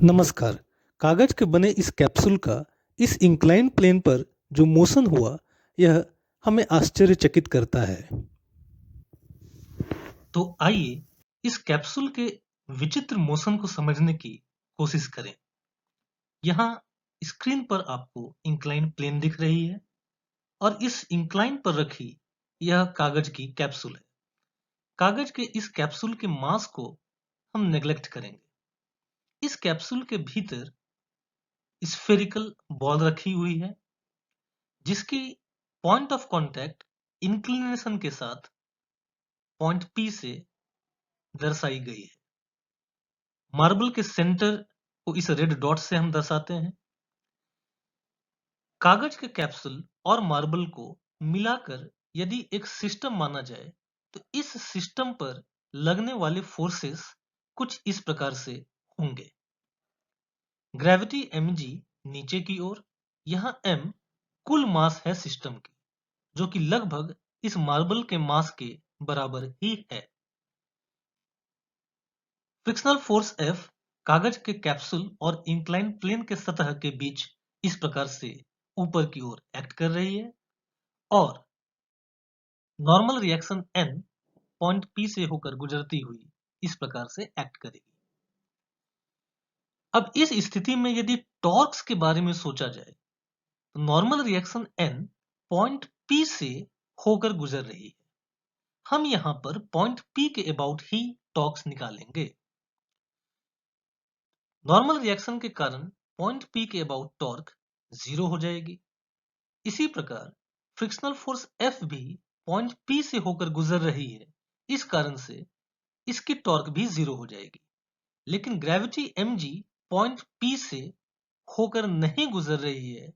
नमस्कार। कागज के बने इस कैप्सूल का इस इंक्लाइन प्लेन पर जो मोशन हुआ, यह हमें आश्चर्यचकित करता है। तो आइए इस कैप्सूल के विचित्र मोशन को समझने की कोशिश करें। यहाँ स्क्रीन पर आपको इंक्लाइन प्लेन दिख रही है और इस इंक्लाइन पर रखी यह कागज की कैप्सूल है। कागज के इस कैप्सूल के मास को हम नेग्लेक्ट करेंगे। इस कैप्सूल के भीतर स्फेरिकल बॉल रखी हुई है जिसकी पॉइंट ऑफ कांटेक्ट इंक्लिनेशन के साथ पॉइंट P से दर्शाई गई है। मार्बल के सेंटर को इस रेड डॉट से हम दर्शाते हैं। कागज के कैप्सूल और मार्बल को मिलाकर यदि एक सिस्टम माना जाए तो इस सिस्टम पर लगने वाले फोर्सेस कुछ इस प्रकार से होंगे। ग्रेविटी mg नीचे की ओर, यहाँ m कुल मास है सिस्टम की, जो कि लगभग इस मार्बल के मास के बराबर ही है। फ्रिक्शनल फोर्स F कागज के कैप्सूल और इंक्लाइन प्लेन के सतह के बीच इस प्रकार से ऊपर की ओर एक्ट कर रही है और normal reaction N point P से होकर गुजरती हुई इस प्रकार से एक्ट करेगी। अब इस स्थिति में यदि टॉर्क्स के बारे में सोचा जाए तो normal reaction N point P से होकर गुजर रही है। हम यहां पर पॉइंट P के अबाउट ही टॉर्क्स निकालेंगे। नॉर्मल रिएक्शन के कारण पॉइंट P के अबाउट टॉर्क 0 हो जाएगी। इसी प्रकार फ्रिक्शनल फोर्स F भी पॉइंट P से होकर गुजर रही है, इस कारण से इसकी टॉर्क भी 0 हो जाएगी। लेकिन ग्रेविटी mg पॉइंट P से होकर नहीं गुजर रही है।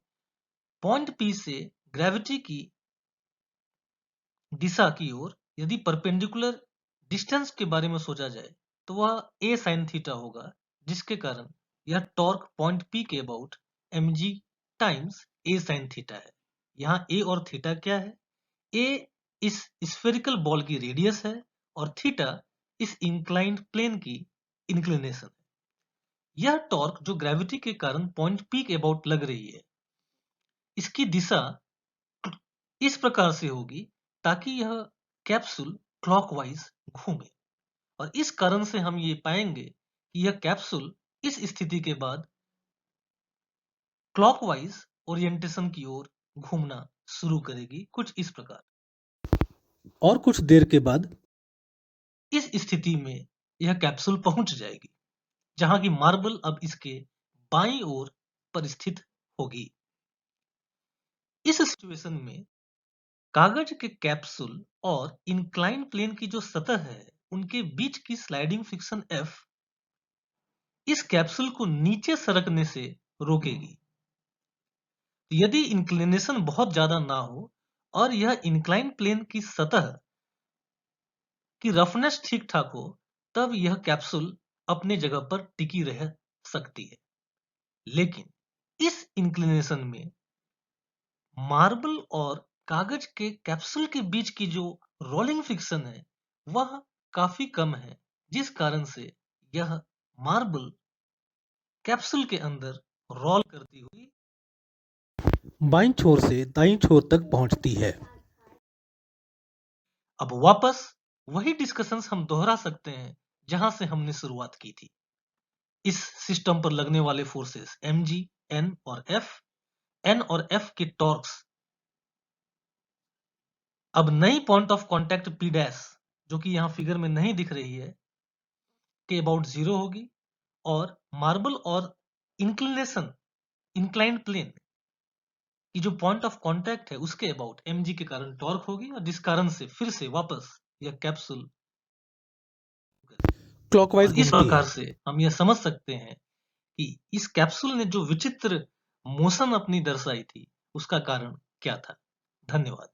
पॉइंट P से ग्रेविटी की दिशा की ओर यदि परपेंडिकुलर डिस्टेंस के बारे में सोचा जाए तो वह a sin थीटा होगा, जिसके कारण यह टॉर्क पॉइंट P के about mg times a sin theta है। यहाँ a और थीटा क्या है? a इस स्फेरिकल बॉल की रेडियस है और थीटा इस इंक्लाइंड प्लेन की इंक्लिनेशन है। यह टॉर्क जो ग्रेविटी के कारण पॉइंट P के अबाउट लग रही है, इसकी दिशा इस प्रकार से होगी ताकि यह कैप्सूल क्लॉकवाइज घूमे और इस कारण से हम ये पाएंगे कि यह कैप्सूल इस स्थिति के बाद क्लॉकवाइज ओरिएंटेशन की ओर घूमना शुरू करेगी, कुछ इस प्रकार। और कुछ देर के बाद इस स्थिति में यह कैप्सूल पहुंच जाएगी जहां की मार्बल अब इसके बाईं ओर पर स्थित होगी। इस सिचुएशन में कागज के कैप्सूल और इंक्लाइन प्लेन की जो सतह है, उनके बीच की स्लाइडिंग फ्रिक्शन F इस कैप्सूल को नीचे सरकने से रोकेगी। यदि इंक्लिनेशन बहुत ज्यादा ना हो और यह इंक्लाइन प्लेन की सतह की रफनेस ठीक ठाक हो, तब यह कैप्सूल अपने जगह पर टिकी रह सकती है। लेकिन इस इंक्लिनेशन में मार्बल और कागज के कैप्सूल के बीच की जो रोलिंग फ्रिक्शन है वह काफी कम है, जिस कारण से यह मार्बल कैप्सूल के अंदर रोल करती हुई बाईं छोर से दाईं छोर तक पहुंचती है। अब वापस वही डिस्कशंस हम दोहरा सकते हैं जहां से हमने शुरुआत की थी। इस सिस्टम पर लगने वाले फोर्सेस mg, n और f, n और f के टॉर्क्स अब नई point of contact P dash, जो कि यहां फिगर में नहीं दिख रही है, के अबाउट 0 होगी और मार्बल और इंक्लिनेशन इंक्लाइंड प्लेन की जो पॉइंट ऑफ कांटेक्ट है उसके अबाउट mg के कारण टॉर्क होगी और जिस कारण से फिर से वापस यह कैप्सूल क्लॉकवाइज और इस घूमती प्रकार है। से हम यह समझ सकते हैं कि इस कैप्सूल ने जो विचित्र मोशन अपनी दर्शाई थी उसका कारण क्या था। धन्यवाद।